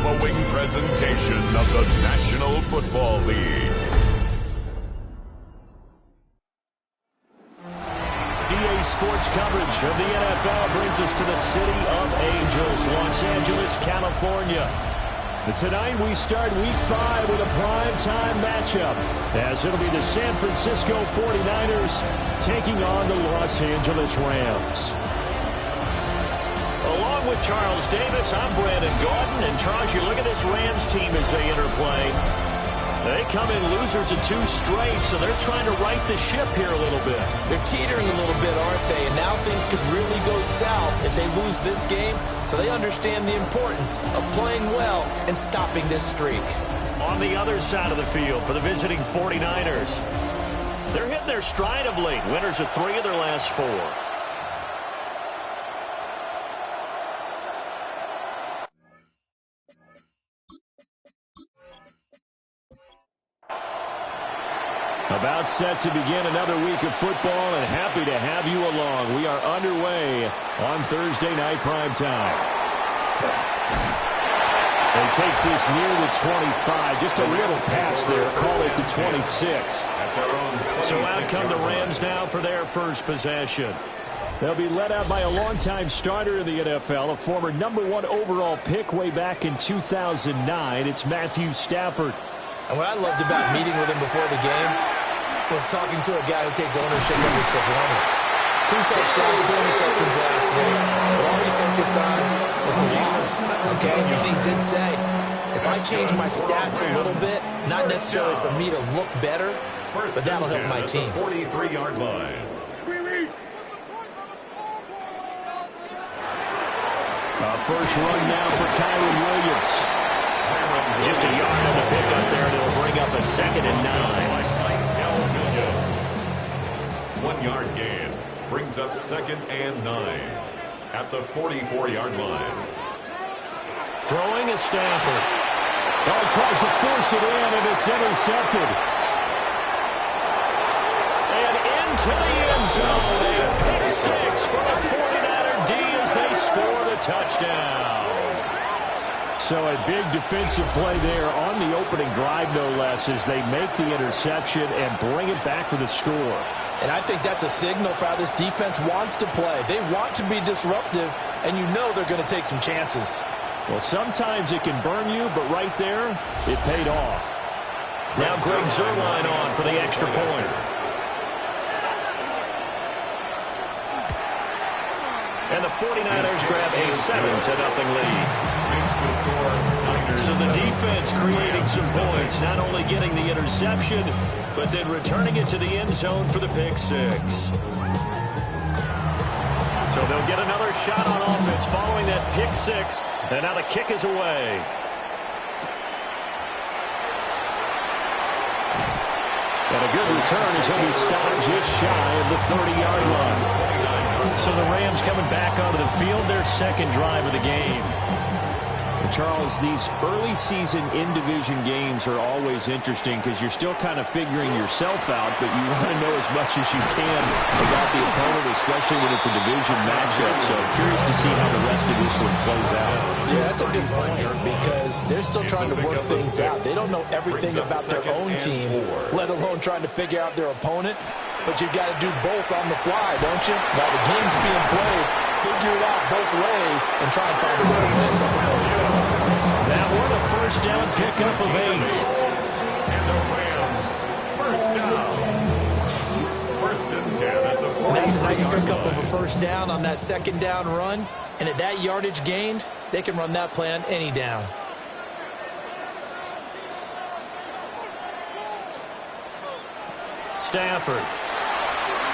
following presentation of the National Football League. EA Sports coverage of the NFL brings us to the City of Angels, Los Angeles, California. And tonight we start Week 5 with a primetime matchup, as it'll be the San Francisco 49ers taking on the Los Angeles Rams. Along with Charles Davis, I'm Brandon Gordon. And Charles, you look at this Rams team as they interplay. They come in losers of 2 straight, so they're trying to right the ship here a little bit. They're teetering a little bit, aren't they? And now things could really go south if they lose this game. So they understand the importance of playing well and stopping this streak. On the other side of the field for the visiting 49ers, they're hitting their stride of late. Winners of 3 of their last 4. About set to begin another week of football, and happy to have you along. We are underway on Thursday night primetime. And takes this near the 25. Just a little pass there. Call it the 26. So out come the Rams now for their first possession. They'll be led out by a longtime starter in the NFL, a former #1 overall pick way back in 2009. It's Matthew Stafford. And what I loved about meeting with him before the game was talking to a guy who takes ownership of his performance. 2 touchdowns, 2 interceptions last week. But all he focused on was the loss. Okay? And he did say, if I change my stats a little bit, not necessarily for me to look better, but that'll help my team. 43-yard line. First run now for Kyron Williams. Just a yard on the pickup there, and it'll bring up a 2nd and 9. 1-yard gain brings up 2nd and 9 at the 44-yard line. Throwing is Stafford. Oh, tries to force it in, and it's intercepted. And into the end zone. A pick 6 for the 49er D as they score the touchdown. So a big defensive play there on the opening drive, no less, as they make the interception and bring it back for the score. And I think that's a signal for how this defense wants to play. They want to be disruptive, and you know they're going to take some chances. Well, sometimes it can burn you, but right there, it paid off. Now Greg Zuerlein on for the extra point. And the 49ers grab a 7-0 lead. So the defense creating some points, not only getting the interception, but then returning it to the end zone for the pick 6. So they'll get another shot on offense following that pick 6, and now the kick is away. And a good return as he'll be stopped just shy of the 30-yard line. So the Rams coming back onto the field, their 2nd drive of the game. Charles, these early season in-division games are always interesting because you're still kind of figuring yourself out, but you want to know as much as you can about the opponent, especially when it's a division matchup. So curious to see how the rest of this one plays out. Yeah, that's a good point because they're still trying to work things out. They don't know everything about their own team, let alone trying to figure out their opponent. But you've got to do both on the fly, don't you? While the game's being played, figure it out both ways and try and find a way to win. That one, a first down pickup of 8. And the Rams, first down. 1st and 10 at the 44-yard line. And that's a nice pickup of a first down on that 2nd down run. And at that yardage gained, they can run that play on any down. Stafford.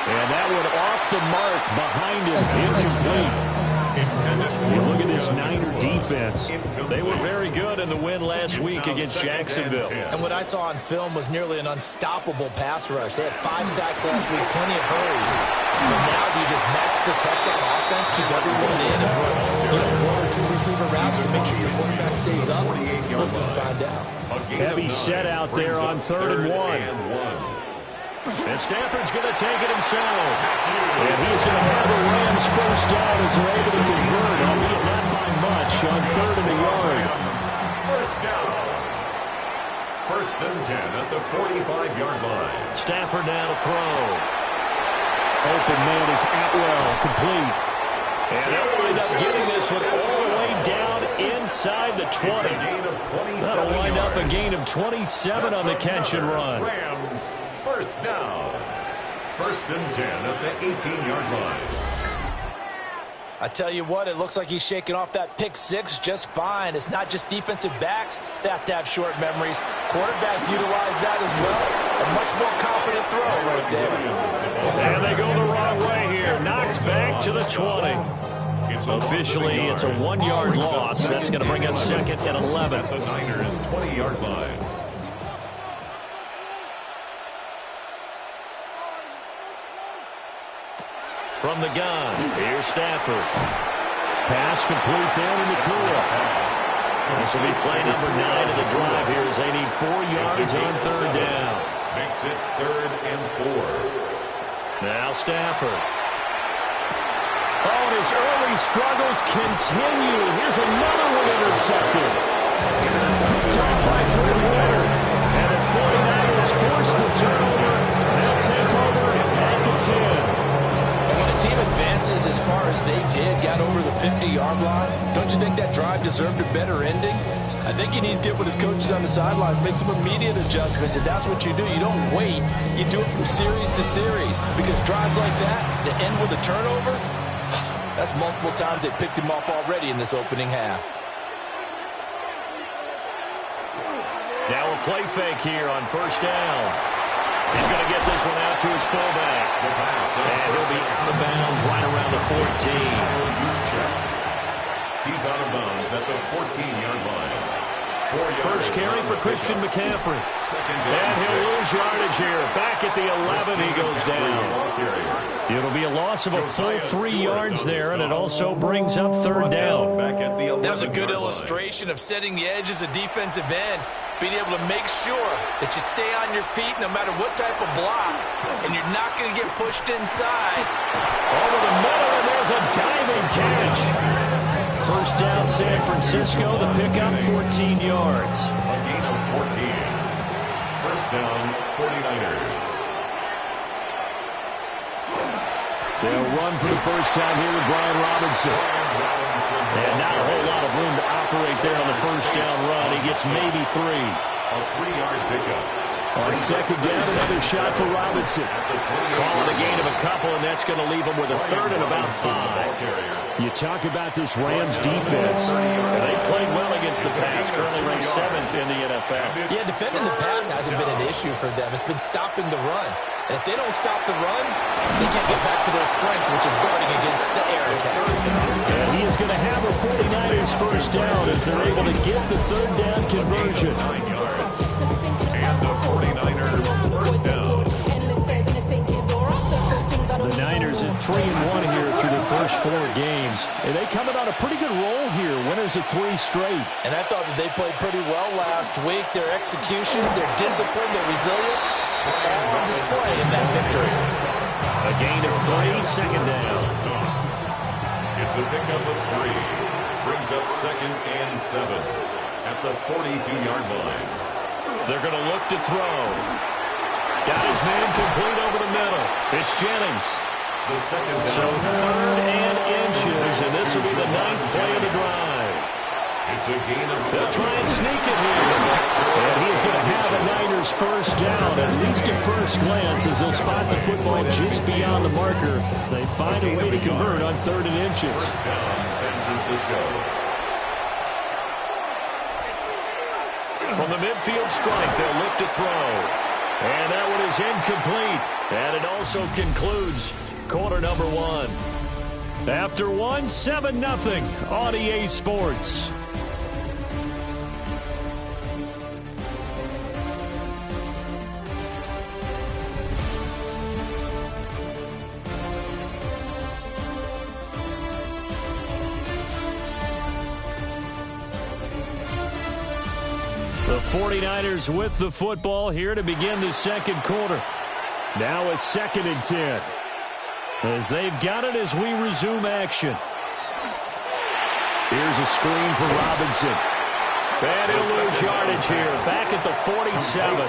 And that one off the mark behind him, incomplete. Look at this Niner defense. They were very good in the win last week against Jacksonville. And what I saw on film was nearly an unstoppable pass rush. They had 5 sacks last week, plenty of hurries. So now do you just max protect that offense, keep everyone in, and run 1 or 2 receiver routes to make sure your quarterback stays up? We'll soon find out. Heavy set out there on 3rd and 1. And Stafford's going to take it himself. And he's going to have the Rams first down as they're able to convert, albeit not by much, on 3rd and 1 yard. First down. First and 10 at the 45-yard line. Stafford now to throw. Open man is Atwell, complete. And they'll wind up getting this one all the way down inside the 20. That'll wind up a gain of 27 on the catch and run. Rams, first down. First and 10 at the 18-yard line. I tell you what, it looks like he's shaking off that pick six just fine. It's not just defensive backs that have to have short memories. Quarterbacks utilize that as well. A much more confident throw right there. And they go the wrong way here. Knocked back to the 20. Officially, it's a 1-yard loss. That's going to bring up second and 11. At the Niners' 20-yard line. From the gun, here's Stafford. Pass complete there to Nakua. This will be play number 9 of the drive here as they need 4 yards on third down. Makes it 3rd and 4. Now Stafford. Oh, and his early struggles continue. Here's another one intercepted. Picked off by Fred Warner. And the 49ers force the turnover. They'll take over at the 10. When a team advances as far as they did, got over the 50-yard line, don't you think that drive deserved a better ending? I think he needs to get with his coaches on the sidelines, make some immediate adjustments, and that's what you do. You don't wait. You do it from series to series, because drives like that end with a turnover, that's multiple times they picked him off already in this opening half. Now a play fake here on first down. He's going to get this one out to his fullback. And he'll be out of bounds right around the 14. He's out of bounds at the 14-yard line. First carry for Christian McCaffrey. And he'll lose yardage here. Back at the 11, he goes down. It'll be a loss of a full 3 yards there, and it also brings up third down. That was a good illustration of setting the edge as a defensive end, being able to make sure that you stay on your feet no matter what type of block, and you're not going to get pushed inside. Over the middle, and there's a diving catch. First down, San Francisco, the pickup, 14 yards. A gain of 14. First down, 49ers. They'll run for the first time here with Brian Robinson. And not a whole lot of room to operate there on the first down run. He gets maybe 3. A 3-yard pickup. On second down, another shot for Robinson. Calling a gain of a couple, and that's going to leave him with a third and about 5. You talk about this Rams defense. They played well against the pass, currently ranked 7th in the NFL. Yeah, defending the pass hasn't been an issue for them. It's been stopping the run. And if they don't stop the run, they can't get back to their strength, which is guarding against the air attack. And he is going to have a 49ers first down as they're able to get the third down conversion. 9 yards. And the 49ers first down. The Niners at 3-1 here through their first 4 games. And they coming on a pretty good roll here. Winners of 3 straight. And I thought that they played pretty well last week. Their execution, their discipline, their resilience, all on display in that victory. A gain of 3, second down. It's a pickup of 3. Brings up second and 7 at the 42-yard line. They're going to look to throw. Got his man complete over the middle. It's Jennings. The second down. So 3rd and inches, and this will be the 9th play of the drive. It's a gain of 7. They'll try and sneak it here. And he's going to have a Niners first down, at least at first glance, as they'll spot the football just beyond the marker. They find a way to convert on 3rd and inches. First down, San Francisco. From the midfield strike, they'll look to throw. And that one is incomplete. And it also concludes quarter number 1. After 1, 7-0 on EA Sports. The 49ers with the football here to begin the second quarter. Now a 2nd and 10. As they've got it as we resume action. Here's a screen for Robinson. And he'll lose yardage here, back at the 47.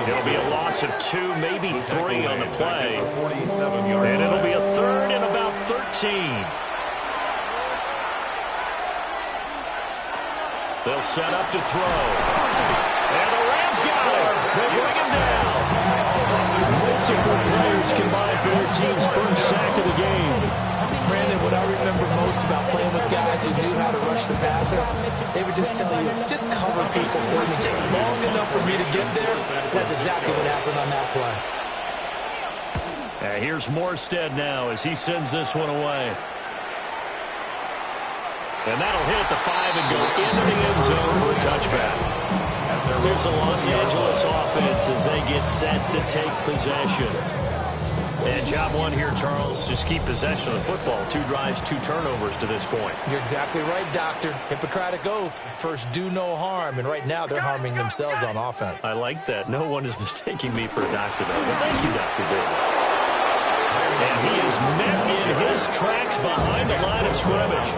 It'll be a loss of 2, maybe 3 on the play. And it'll be a third and about 13. They'll set up to throw. And the Rams got it. They bring him down. Multiple players combined for their team's first sack of the game. Brandon, what I remember most about playing with guys who knew how to rush the passer, they would just tell you, just cover people for me just long enough for me to get there. That's exactly what happened on that play. Here's Morstead now as he sends this one away. And that'll hit the 5 and go into the end zone for a touchback. Here's the Los Angeles offense as they get set to take possession. And job one here, Charles, just keep possession of the football. 2 drives, 2 turnovers to this point. You're exactly right, Doctor. Hippocratic oath. First, do no harm. And right now, they're harming themselves on offense. I like that. No one is mistaking me for a doctor, though. But thank you, Dr. Davis. And he is met in his tracks behind the line of scrimmage.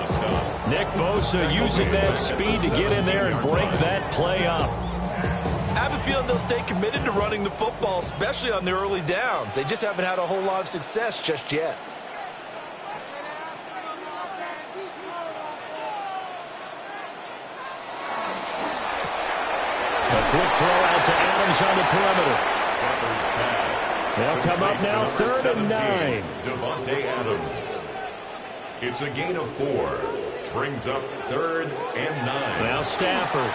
Nick Bosa using that speed to get in there and break that play up. I have a feeling they'll stay committed to running the football, especially on the early downs. They just haven't had a whole lot of success just yet. A quick throw out to Adams on the perimeter. They'll come up now, 3rd and 9. Devontae Adams. It's a gain of 4. Brings up 3rd and 9. Now Stafford.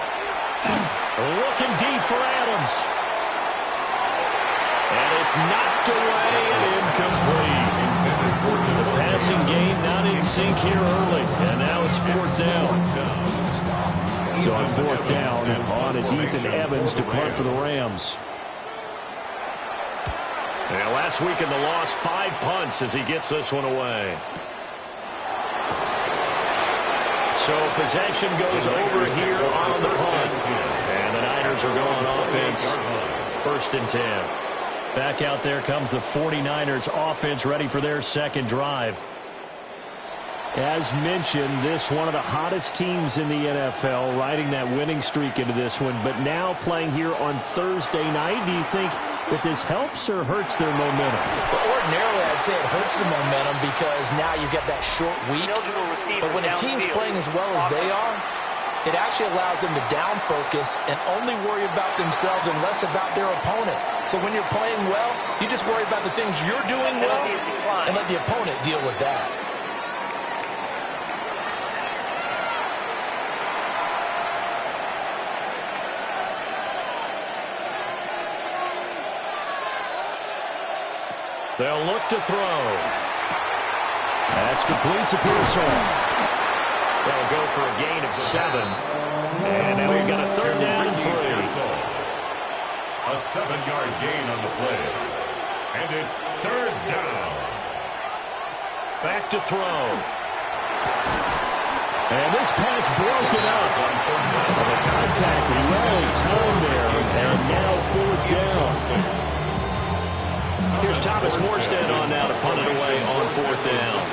Looking deep for Adams. And it's knocked away and incomplete. The passing game not in sync here early. And now it's 4th down. So on 4th down, on is Ethan Evans to punt for the Rams. And last week in the loss, 5 punts as he gets this one away. So possession goes over here on the punt. And the Niners are going offense. 1st and 10. Back out there comes the 49ers offense ready for their second drive. As mentioned, this one of the hottest teams in the NFL, riding that winning streak into this one, but now playing here on Thursday night. Do you think that this helps or hurts their momentum? Well, ordinarily, I'd say it hurts the momentum because now you get that short week. But when a team's playing as well as they are, it actually allows them to down focus and only worry about themselves and less about their opponent. So when you're playing well, you just worry about the things you're doing well and let the opponent deal with that. They'll look to throw. That's complete to Pearsall. They'll go for a gain of 7. And now we've got a 3rd down and 3. A 7-yard gain on the play. And it's 3rd down. Back to throw. And this pass broken up. The contact well timed there. And now 4th down. Here's Thomas Morstead on now to punt it away on 4th down.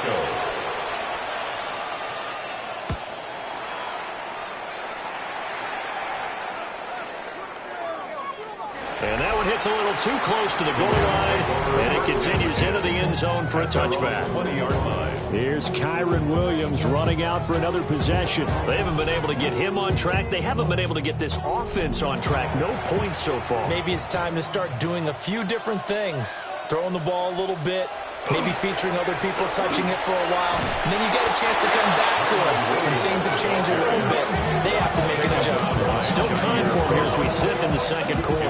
And that one hits a little too close to the goal line, and it continues into the end zone for a touchback. 20-yard line. Here's Kyron Williams running out for another possession. They haven't been able to get him on track. They haven't been able to get this offense on track. No points so far. Maybe it's time to start doing a few different things. Throwing the ball a little bit, maybe featuring other people touching it for a while, and then you get a chance to come back to it. When things have changed a little bit, they have to make an adjustment. Still time for him here as we sit in the second quarter.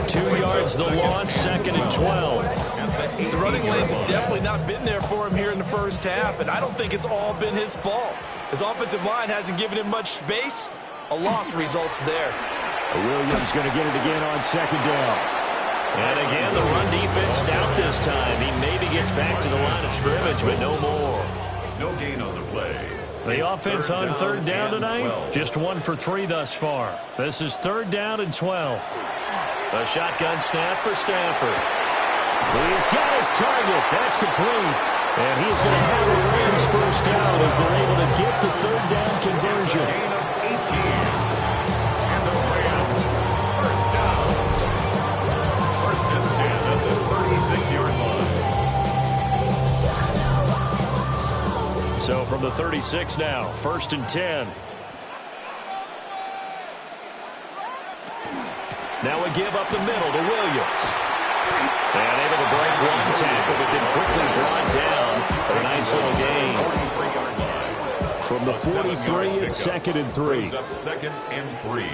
2 yards the loss, 2nd and 12. The running lanes have definitely not been there for him here in the first half, and I don't think it's all been his fault. His offensive line hasn't given him much space. A loss results there. Williams going to get it again on 2nd down. And again, the run defense stout this time. He maybe gets back to the line of scrimmage, but no more. No gain on the play. The offense on 3rd down tonight, just 1 for 3 thus far. This is 3rd down and 12. A shotgun snap for Stafford. He's got his target. That's complete. And he's going to have a Rams first down as they're able to get the 3rd down conversion. 36 now. 1st and 10. Now a give up the middle to Williams. And able to break one tackle, but then quickly brought down for a nice little gain. From the 43, it's 2nd and 3. Brings up 2nd and 3.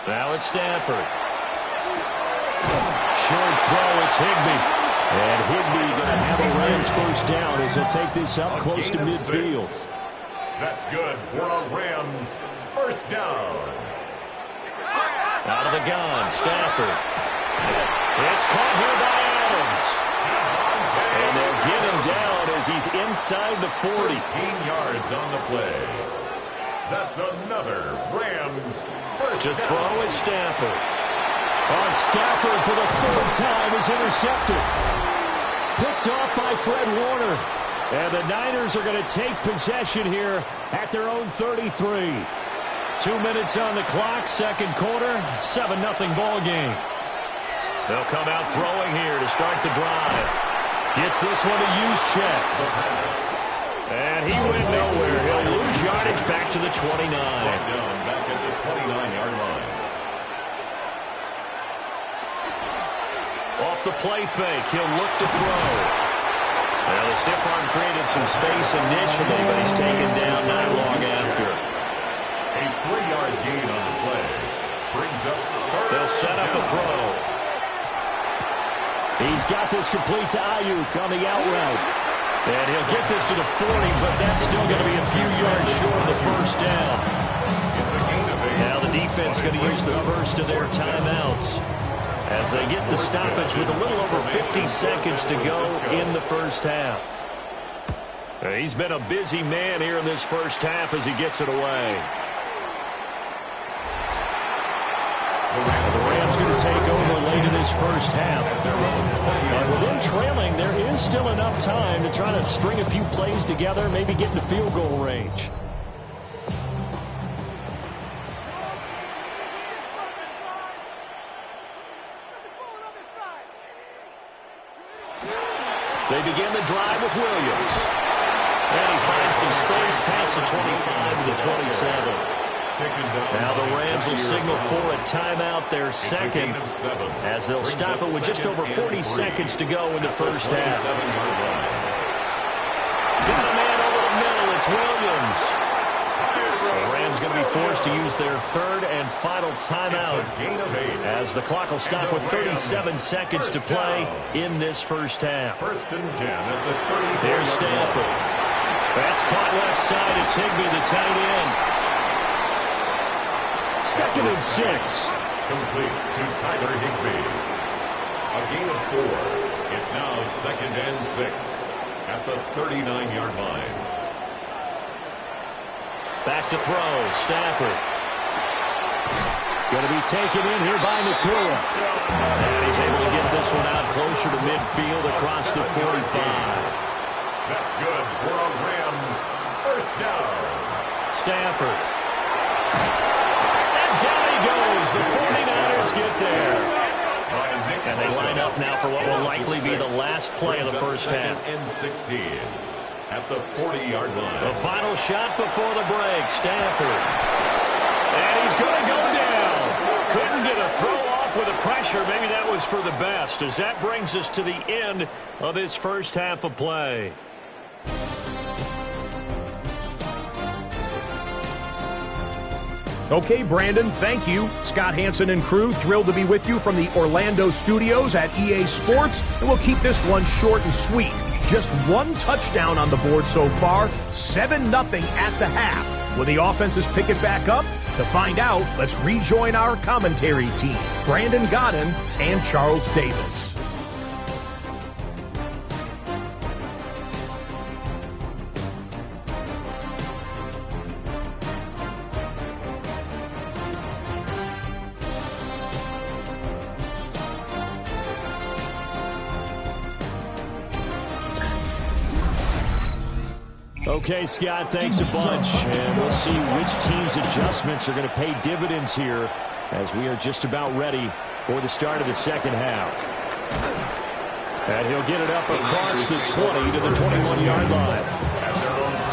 Now it's Stafford. Short throw, it's Higbee. And Higbee going to have a Rams first down as he'll take this up close to midfield. 6. That's good for a Rams first down. Out of the gun, Stafford. It's caught here by Adams. And they'll get him down as he's inside the 40. 15 yards on the play. That's another Rams first To down. throw is Stafford. Stafford for the 3rd time is intercepted. Picked off by Fred Warner. And the Niners are going to take possession here at their own 33. 2 minutes on the clock, 2nd quarter, 7-0 ball game. They'll come out throwing here to start the drive. Gets this one to Juszczyk. And he went nowhere. He'll lose yardage back to the 29. Down back at the 29-yard line. Off the play fake, he'll look to throw. Well, the stiff arm created some space initially, but he's taken down not long after. A 3-yard gain on the play. Brings up They'll set up a throw. He's got this complete to Ayuk on the out route. And he'll get this to the 40, but that's still going to be a few yards short of the first down. It's a gain of 8. Now the defense going to use the first of their timeouts as they get the stoppage with a little over 50 seconds to go in the first half. He's been a busy man here in this first half as he gets it away. The Rams going to take over late in this first half. And with them trailing, there is still enough time to try to string a few plays together, maybe get into field goal range. They begin the drive with Williams. And he finds some space past the 25 to the 27. Now the Rams will signal for a timeout, their second, as they'll stop it with just over 40 seconds to go in the first half. Got a man over the middle. It's Williams. The Rams going to be forced to use their 3rd and final timeout as the clock will stop with 37 seconds to play in this first half. 1st and 10 at the 30. There's Stafford. That's caught left side. It's Higbee, the tight end. 2nd and 6. Complete to Tyler Higbee. A gain of 4. It's now 2nd and 6 at the 39-yard line. Back to throw. Stafford. Going to be taken in here by Nakua. And he's able to get this one out closer to midfield across the 45. That's good for a Rams first down. Stafford. And down he goes. The 49ers get there. And they line up now for what will likely be the last play of the first half. And 16 at the 40-yard line. The final shot before the break. Stafford. And he's going to go down. Couldn't get a throw off with the pressure. Maybe that was for the best, as that brings us to the end of this first half of play. Okay, Brandon, thank you. Scott Hansen and crew, thrilled to be with you from the Orlando studios at EA Sports. And we'll keep this one short and sweet. Just one touchdown on the board so far, 7-0 at the half. Will the offenses pick it back up? To find out, let's rejoin our commentary team, Brandon Godden and Charles Davis. Okay, Scott, thanks a bunch. And we'll see which team's adjustments are going to pay dividends here as we are just about ready for the start of the second half. And he'll get it up across the 20 to the 21-yard line.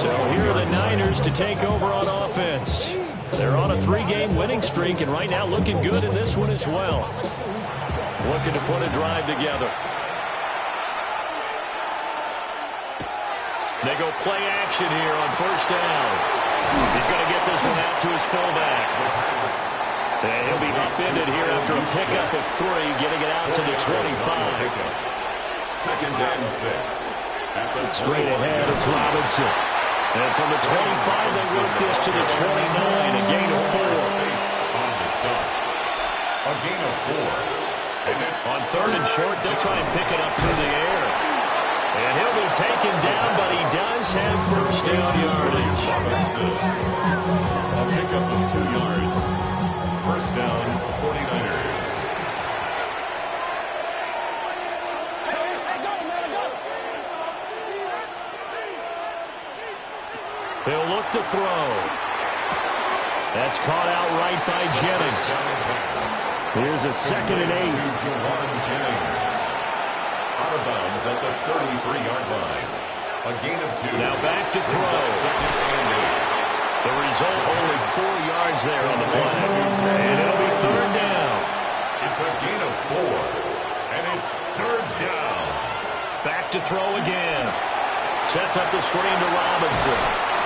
So here are the Niners to take over on offense. They're on a 3-game winning streak, and right now looking good in this one as well. Looking to put a drive together. They go play action here on first down. He's going to get this one out to his fullback. And he'll be upended here after a pickup of 3, getting it out to the 25. Second and 6. Straight ahead, it's Robinson. And from the 25, they work this to the 29, a gain of 4. On the stop. A gain of 4. And it's on third and short, they'll try and pick it up through the air. And he'll be taken down, but he does have first down yardage. A pickup of 2 yards. First down, 49ers. He'll look to throw. That's caught out right by Jennings. Here's a 2nd and 8. Out of bounds at the 33-yard line. A gain of 2. Now back to throw. Second and 8. The result, only 4 yards there on the play. And it'll be third down. It's a gain of 4. And it's third down. Back to throw again. Sets up the screen to Robinson.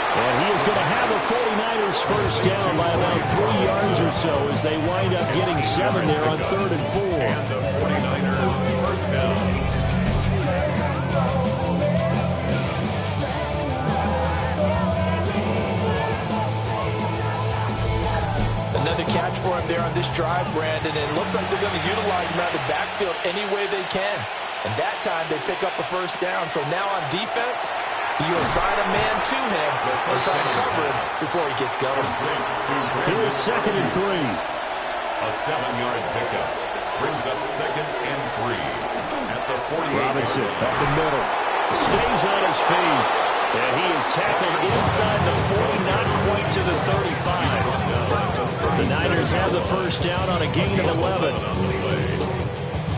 And he is going to have the 49ers first down by about 3 yards or so as they wind up getting 7 there on 3rd and 4. And the 49ers first down. Another catch for him there on this drive, Brandon, and it looks like they're going to utilize him out of the backfield any way they can. And that time they pick up a first down. So now on defense, you assign a man to him and try to cover him before he gets going. Here's 2nd and 3. A 7-yard pickup brings up 2nd and 3 at the 48. Robinson up the middle. Stays on his feet. And he is tackled inside the 40, not quite to the 35. The Niners have the first down on a gain of 11.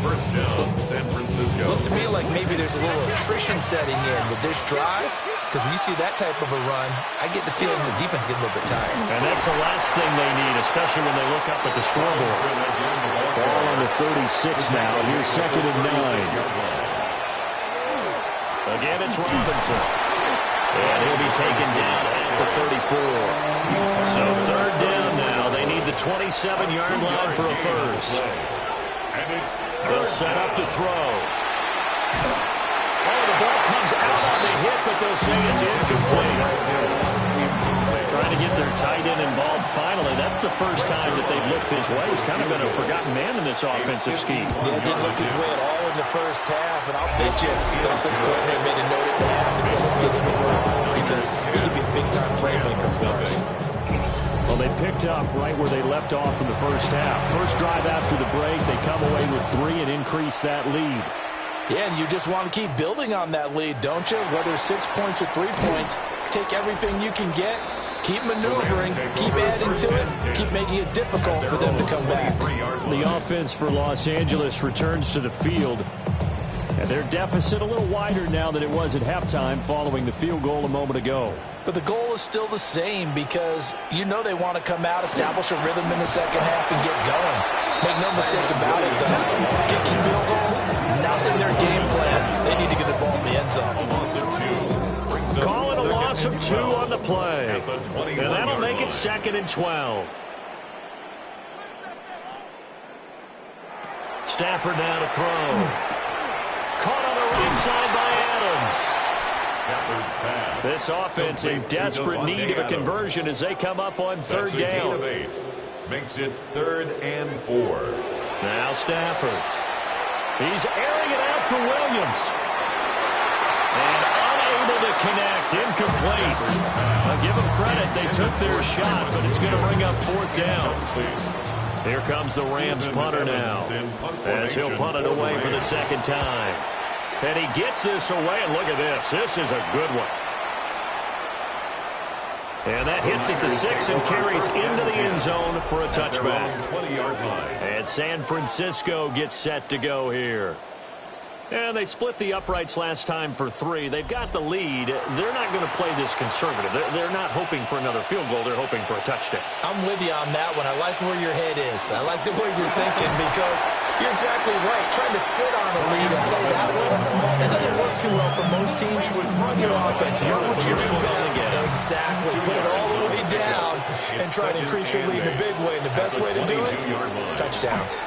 First down, San Francisco. Looks to me like maybe there's a little attrition setting in with this drive, because when you see that type of a run, I get the feeling the defense gets a little bit tired. And that's the last thing they need, especially when they look up at the scoreboard. Ball on the 36 now. Here's 2nd and 9. Again, it's Robinson. And he'll be taken down at the 34. So third down now. They need the 27-yard line for a first. They'll set up to throw. Oh, the ball comes out on the hit, but they'll say it's incomplete. Trying to get their tight end involved finally. That's the first time that they've looked his way. He's kind of been a forgotten man in this offensive scheme. Yeah, it didn't look his way at all in the first half, and I'll bet you the offense coordinator made a note at the half and said, let's get him involved because he could be a big-time playmaker for us. Well, they picked up right where they left off in the first half. First drive after the break, they come away with 3 and increase that lead. Yeah, and you just want to keep building on that lead, don't you? Whether 6 points or 3 points, take everything you can get, keep maneuvering, keep adding to it, keep making it difficult for them to come back. The offense for Los Angeles returns to the field. And their deficit a little wider now than it was at halftime following the field goal a moment ago. But the goal is still the same because you know they want to come out, establish a rhythm in the second half, and get going. Make no mistake about it, though. Kicking field goals, not in their game plan. They need to get the ball in the end zone. Call it a loss of 2 on the play. And that'll make it 2nd and 12. Stafford now to throw. Caught on the right side by Adams. This offense in desperate need of a conversion as they come up on third down. Makes it 3rd and 4. Now Stafford. He's airing it out for Williams. And unable to connect. Incomplete. I'll give them credit. They took their shot, but it's going to bring up 4th down. Here comes the Rams punter now, as he'll punt it away for the second time. And he gets this away, and look at this. This is a good one. And that hits at the 6 and carries into the end zone for a touchback. 20-yard line. And San Francisco gets set to go here. And they split the uprights last time for 3. They've got the lead. They're not going to play this conservative. They're not hoping for another field goal. They're hoping for a touchdown. I'm with you on that one. I like where your head is. I like the way you're thinking because you're exactly right. Trying to sit on a lead and play that way, that doesn't work too well for most teams. Run your offense. Run what you do best. Exactly. Put it all the way down and try to increase your lead in a big way. And the best way to do it, touchdowns.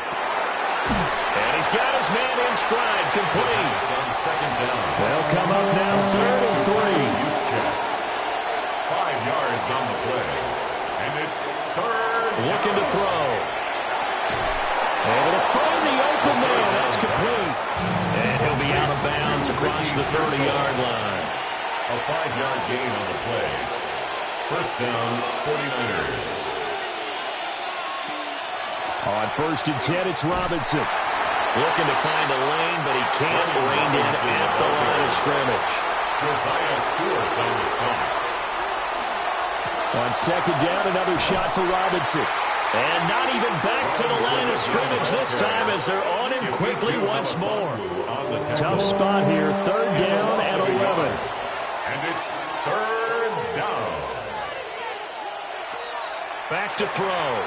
And he's got his man in stride, complete. They'll come up now, 3rd and 3. 5 yards on the play. And it's 3rd. Looking to throw. Able to find the open man. That's complete. And he'll be out of bounds across the 30-yard line. A 5-yard gain on the play. First down, 49ers. On 1st and 10, it's Robinson. Looking to find a lane, but he can't. Reined in at the line of scrimmage. Josiah Stewart on the stop. On 2nd down, another shot for Robinson. And not even back to the line of scrimmage this time as they're on him quickly once more. Tough spot here. 3rd down and 11. And it's 3rd down. Back to throw.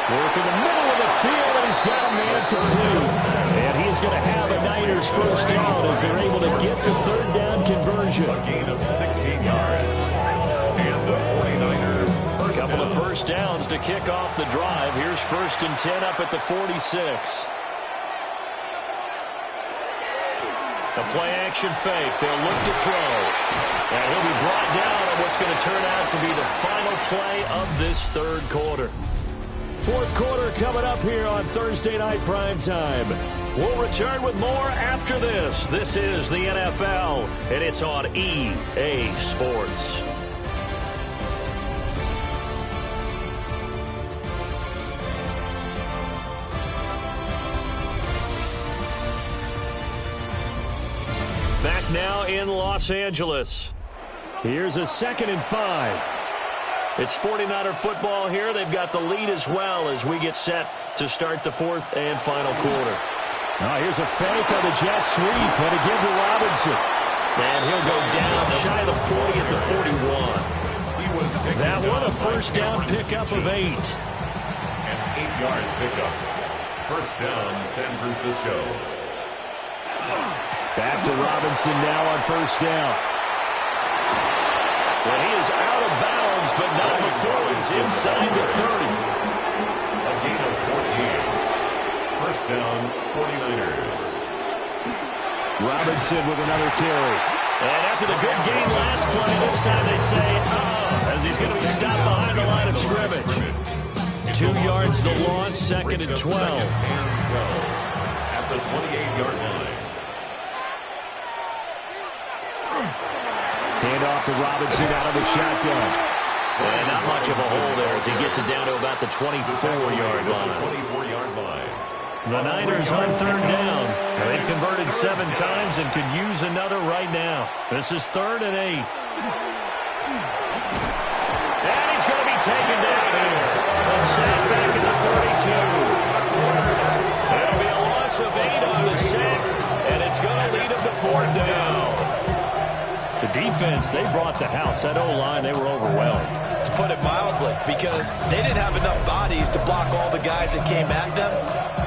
Work in the middle of the field, and he's got a man complete. And he's going to have a Niners first down as they're able to get the 3rd down conversion. A gain of 16 yards. And the 49ers first Couple down. of first downs to kick off the drive. Here's 1st and 10 up at the 46. The play-action fake. They'll look to throw. And he'll be brought down on what's going to turn out to be the final play of this 3rd quarter. 4th quarter coming up here on Thursday Night Primetime. We'll return with more after this. This is the NFL, and it's on EA Sports. Back now in Los Angeles. Here's a 2nd and 5. It's 49er football here. They've got the lead as well as we get set to start the 4th and final quarter. Now here's a fake on the jet sweep and again to Robinson. And he'll go down shy of the 40 at the 41. That one a first down pickup of 8. An 8-yard pickup. First down, San Francisco. Back to Robinson now on first down. Well, he is out of bounds, but not before he's inside the 30. A gain of 14. First down, 49ers. Robinson with another carry. And after the good game last play, this time they say, as he's going to be stopped behind the line of scrimmage. 2 yards the loss, 2nd and 12. At the 28-yard line. Hand off to Robinson out of the shotgun. And not much of a hole there as he gets it down to about the 24-yard line. 24-yard line. The Niners on 3rd down. They've converted 7 times and could use another right now. This is 3rd and 8. And he's going to be taken down here. A sack back at the 32. That'll be a loss of 8 on the sack, and it's going to lead him to 4th down. The defense, they brought the house. That O-line, they were overwhelmed. To put it mildly, because they didn't have enough bodies to block all the guys that came at them.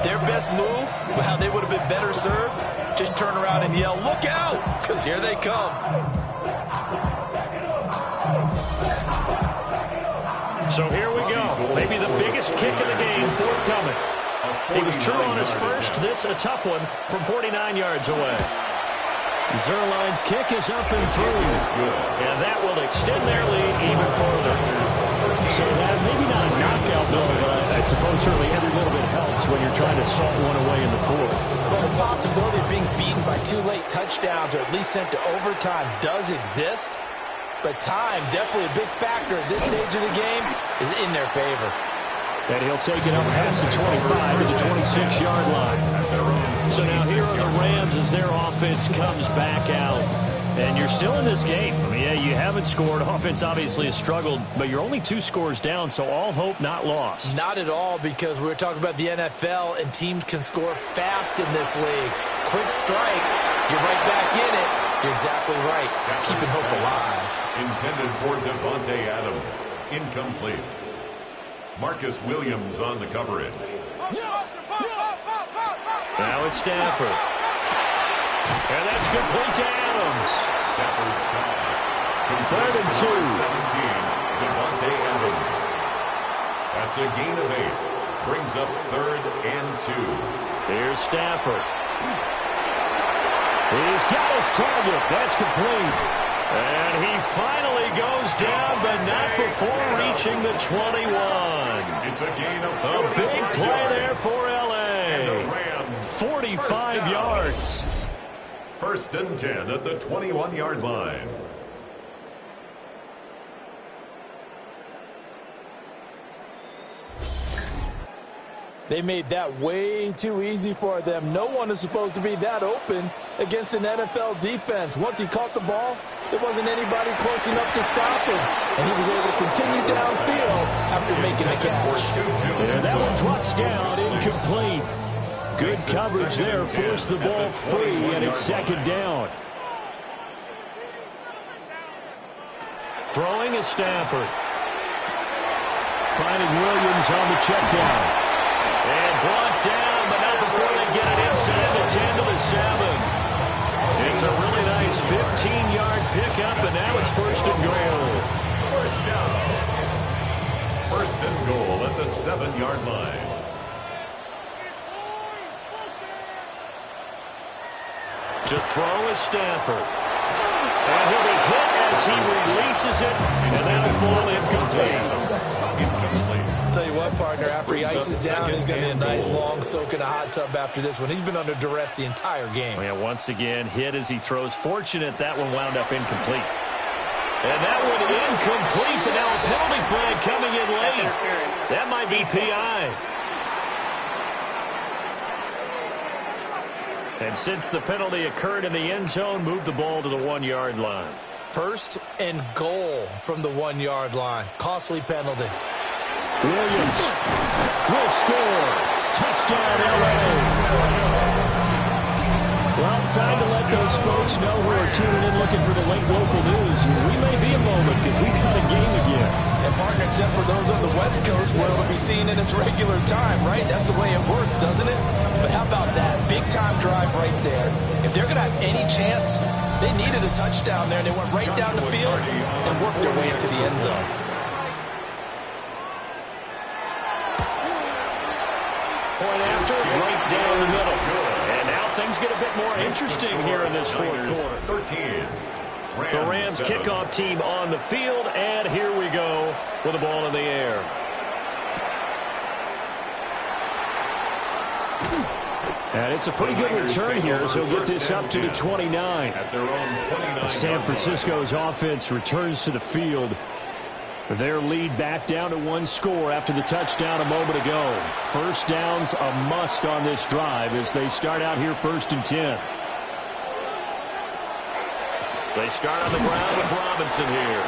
Their best move, how they would have been better served, just turn around and yell, "Look out!" because here they come. So here we go. Maybe the biggest kick of the game forthcoming. He was true on his first. This a tough one from 49 yards away. Zerline's kick is up and through. And that will extend their lead even further. So that maybe not a knockout blow, but I suppose certainly every little bit helps when you're trying to salt one away in the 4th. Well, the possibility of being beaten by 2 late touchdowns or at least sent to overtime does exist. But time, definitely a big factor at this stage of the game, is in their favor. And he'll take it up past the 25 to the 26-yard line. So now here are the Rams as their offense comes back out. And you're still in this game. I mean, yeah, you haven't scored. Offense obviously has struggled, but you're only 2 scores down, so all hope not lost. Not at all, because we were talking about the NFL, and teams can score fast in this league. Quick strikes, you're right back in it. You're exactly right. Keeping hope alive. Intended for Devontae Adams. Incomplete. Marcus Williams on the coverage. Now it's Stafford. And that's complete to Adams. Stafford's pass. 3rd and 2. 17, Devontae Adams. That's a gain of 8. Brings up 3rd and 2. Here's Stafford. He's got his target. That's complete. And he finally goes down, but not before reaching the 21. It's a gain of A big play yards. there for And the L.A. Rams 45 yards. 1st and 10 at the 21-yard line. They made that way too easy for them. No one is supposed to be that open against an NFL defense. Once he caught the ball, there wasn't anybody close enough to stop him. And he was able to continue downfield after making the catch. And that one drops down, incomplete. Good coverage there, forced the ball free, and it's 2nd down. Throwing is Stafford. Finding Williams on the check down. And brought down, but not before they get it inside the 10 to the 7. It's a really nice 15-yard pickup, and now it's 1st and goal. 1st down. 1st and goal at the 7-yard line. To throw is Stafford. And he'll be hit as he releases it, and that'll fall incomplete. Incomplete. Tell you what, partner, after he ices down, he's going to be a nice long soak in a hot tub after this one. He's been under duress the entire game. Yeah, once again, hit as he throws. Fortunate that one wound up incomplete. And that one incomplete, but now a penalty flag coming in late. That might be PI. And since the penalty occurred in the end zone, move the ball to the 1-yard line. 1st and goal from the 1-yard line. Costly penalty. Williams will score. Touchdown, L.A. Well, time to let those folks know who are tuning in looking for the late local news. We may be a moment because we've got a game again. And partner, except for those on the West Coast where it'll be seen in its regular time, right? That's the way it works, doesn't it? But how about that? Big-time drive right there. If they're going to have any chance, they needed a touchdown there, and they went right down the field and worked their way into the end zone. Point after, right down the middle. And now things get a bit more interesting here in this 4th quarter. 13. The Rams kickoff team on the field, and here we go with the ball in the air. And it's a pretty good return here, so he'll get this up to the 29. At their own 29. San Francisco's offense returns to the field. Their lead back down to 1 score after the touchdown a moment ago. 1st down's a must on this drive as they start out here 1st and 10. They start on the ground with Robinson here.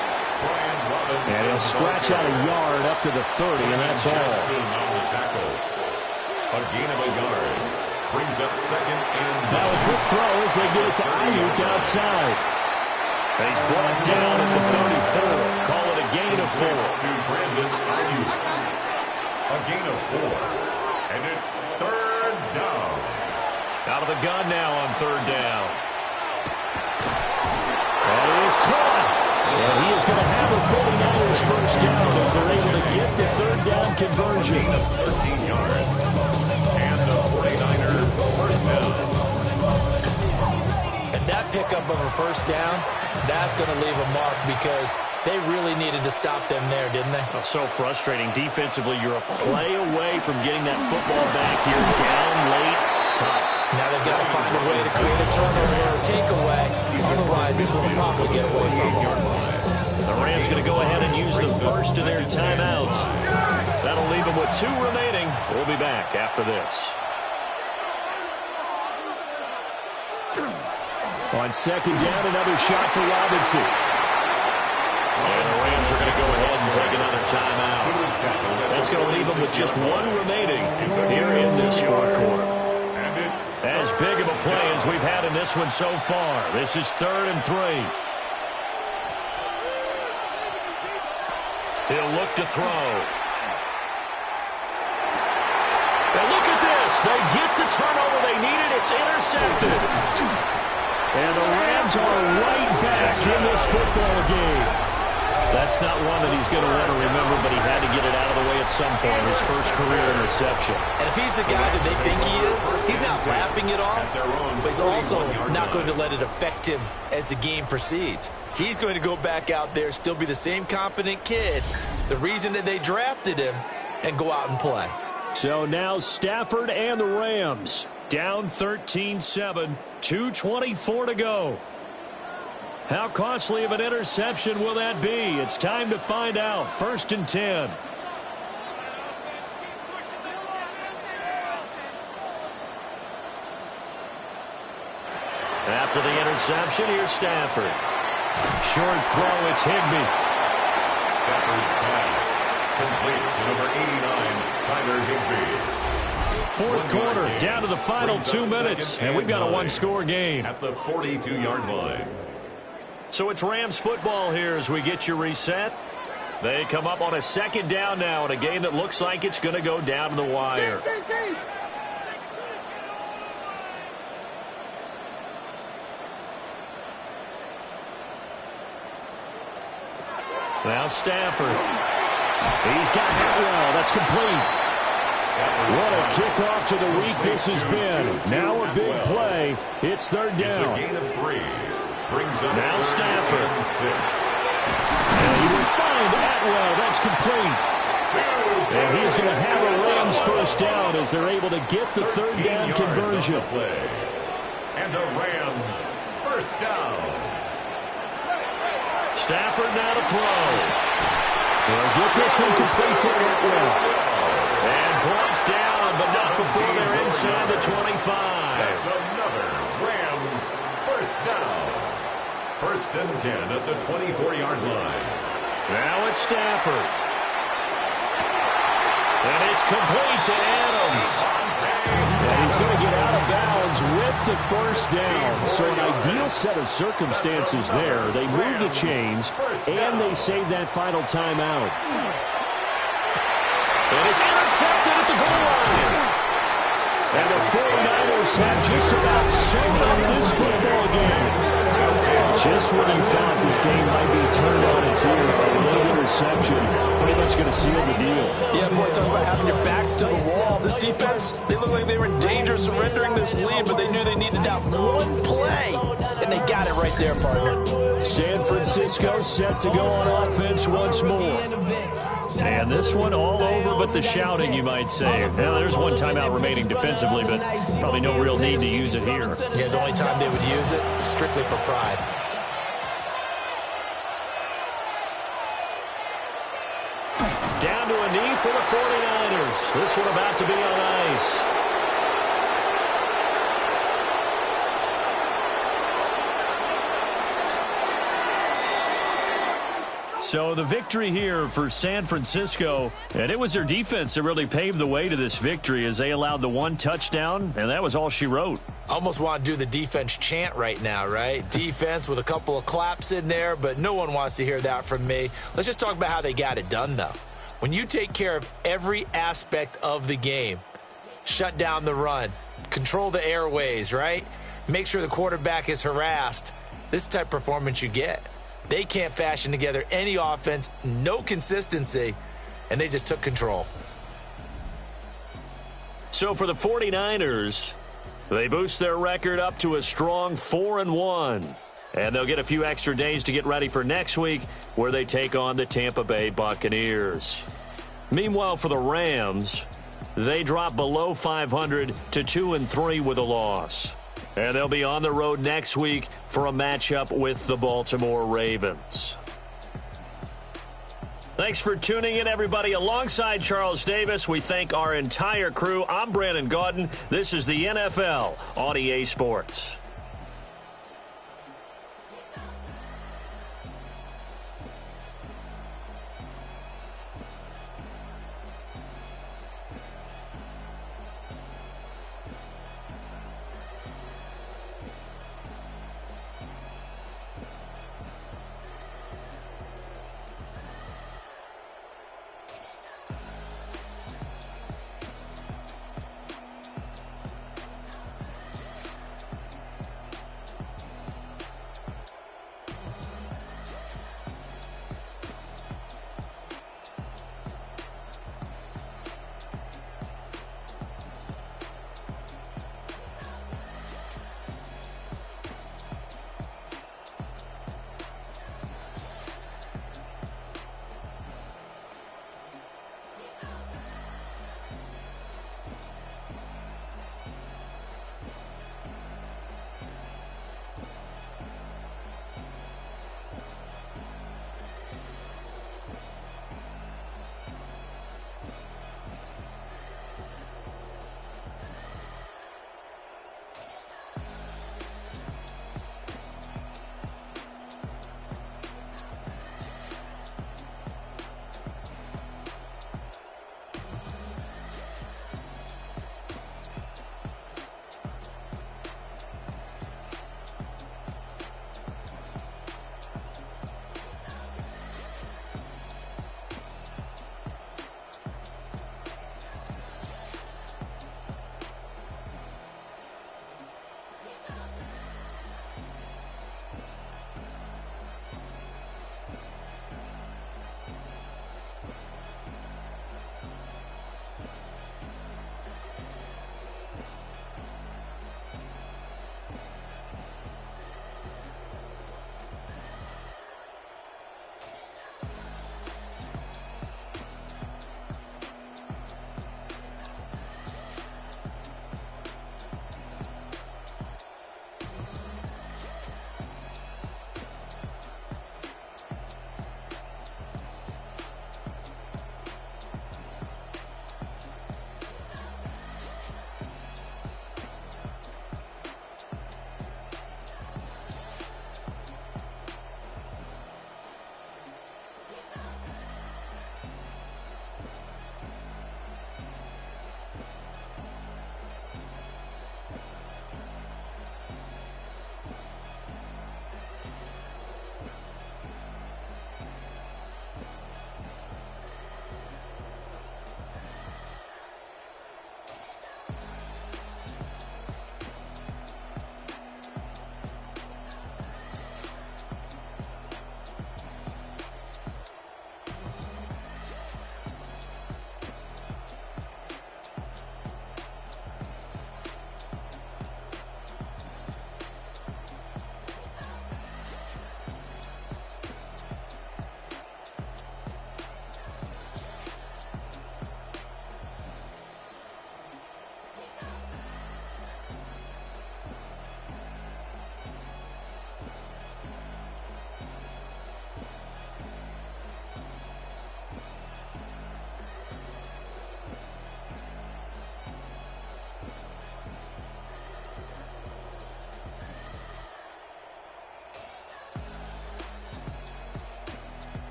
And he'll scratch out a yard up to the 30, and that's all. On the tackle. A gain of a yard. Brings up 2nd and Now a quick throw as they get it to Ayuk outside. He's brought down at the 34. Call it a gain of 4. To Brandon Ayuk. A gain of 4. And it's 3rd down. Out of the gun now on 3rd down. And he is caught. And he is going to have a 49ers 1st down as they're able to get the 3rd down conversion. Gain of 13 yards. And the 49er 1st down. And that pickup of a 1st down, that's going to leave a mark because they really needed to stop them there, didn't they? Oh, so frustrating. Defensively, you're a play away from getting that football back here. Down late, tough. Now they've got to find a way to create a turnover or a takeaway. Otherwise, this will probably get away from them. The Rams going to go ahead and use the first of their timeouts. That'll leave them with 2 remaining. We'll be back after this. On second down, another shot for Robinson. And the Rams are going to go ahead and take another timeout. That's going to leave them with just one remaining here in this fourth quarter. As big of a play as we've had in this one so far. This is 3rd and 3. He'll look to throw. And look at this. They get the turnover they needed. It's intercepted. And the Rams are right back in this football game. That's not one that he's going to want to remember, but he had to get it out of the way at some point, his first career interception. And if he's the guy that they think he is, he's not laughing it off, but he's also not going to let it affect him as the game proceeds. He's going to go back out there, still be the same confident kid, the reason that they drafted him, and go out and play. So now Stafford and the Rams down 13-7, 2:24 to go. How costly of an interception will that be? It's time to find out. 1st and 10. After the interception, here's Stafford. Short throw, it's Higbee. Stafford's pass complete to number 89, Tyler Higbee. Fourth quarter, down to the final 2 minutes, and we've got a one-score game. At the 42-yard line. So it's Rams football here as we get you reset. They come up on a second down now in a game that looks like it's going to go down to the wire. Now Stafford. He's got Atwell. That's complete. What a kickoff to the week this has been. Now a big play. It's 3rd down. It's a gain of 3. Now Stafford. And he will find Atwell. That's complete. And he's going to have a Rams first down as they're able to get the 3rd down conversion. And a Rams first down. Stafford now to throw. They'll get this one complete to Atwell. And brought down, but not before they're inside the 25. That's another Rams first down. 1st and 10 at the 24-yard line. Now it's Stafford. And it's complete to Adams. And he's going to get out of bounds with the first down. So an ideal set of circumstances there. They move the chains, and they save that final timeout. And it's intercepted at the goal line. And the 49ers have just about sewn up this football game. Just when you thought this game might be turned on its ear, a late interception pretty much going to seal the deal. Yeah, boy, talk about having your backs to the wall. This defense, they look like they were in danger of surrendering this lead, but they knew they needed that one play, and they got it right there, partner. San Francisco set to go on offense once more. And this one all over but the shouting, you might say. Now, there's one timeout remaining defensively, but probably no real need to use it here. Yeah, the only time they would use it, strictly for pride. Down to a knee for the 49ers. This one about to be on ice. So the victory here for San Francisco, and it was their defense that really paved the way to this victory as they allowed the one touchdown, and that was all she wrote. Almost want to do the defense chant right now, right? Defense with a couple of claps in there, but no one wants to hear that from me. Let's just talk about how they got it done, though. When you take care of every aspect of the game, shut down the run, control the airways, right? Make sure the quarterback is harassed. This type of performance you get. They can't fashion together any offense, no consistency, and they just took control. So for the 49ers, they boost their record up to a strong 4-1. And they'll get a few extra days to get ready for next week, where they take on the Tampa Bay Buccaneers. Meanwhile, for the Rams, they drop below 500 to 2-3 with a loss. And they'll be on the road next week for a matchup with the Baltimore Ravens. Thanks for tuning in, everybody. Alongside Charles Davis, we thank our entire crew. I'm Brandon Gaudin. This is the NFL on EA Sports.